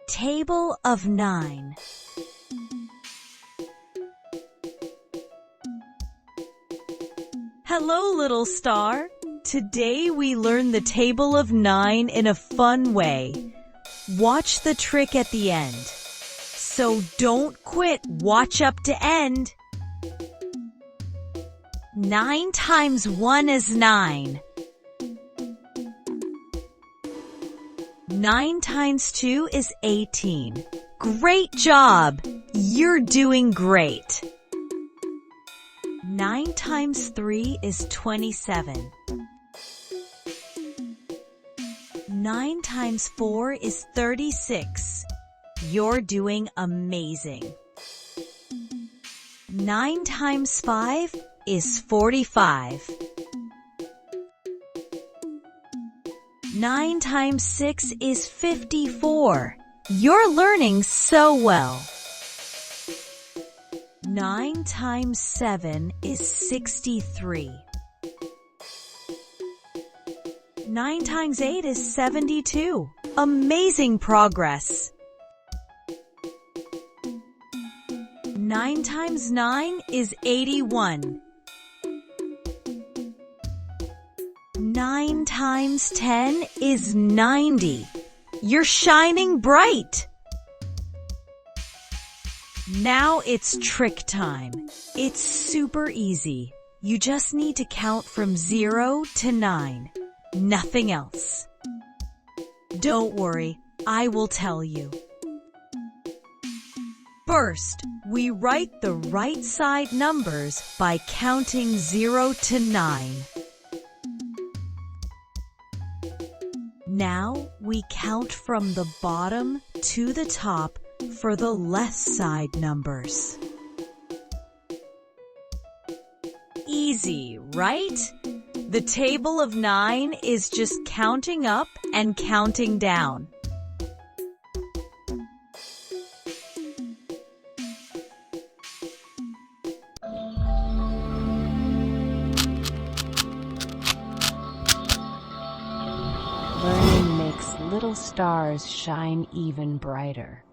Table of 9. Hello, little star. Today we learn the table of 9 in a fun way. Watch the trick at the end. So don't quit, watch up to end. 9 times 1 is 9. 9 times 2 is 18. Great job! You're doing great. 9 times 3 is 27. 9 times 4 is 36. You're doing amazing. 9 times 5 is 45. 9 times 6 is 54. You're learning so well. 9 times 7 is 63. 9 times 8 is 72. Amazing progress. 9 times 9 is 81. 9 times 10 is 90. You're shining bright. Now it's trick time. It's super easy. You just need to count from 0 to 9. Nothing else. Don't worry, I will tell you. First, we write the right side numbers by counting 0 to 9. Now we count from the bottom to the top for the left side numbers. Easy, right? The table of 9 is just counting up and counting down. Learning makes little stars shine even brighter.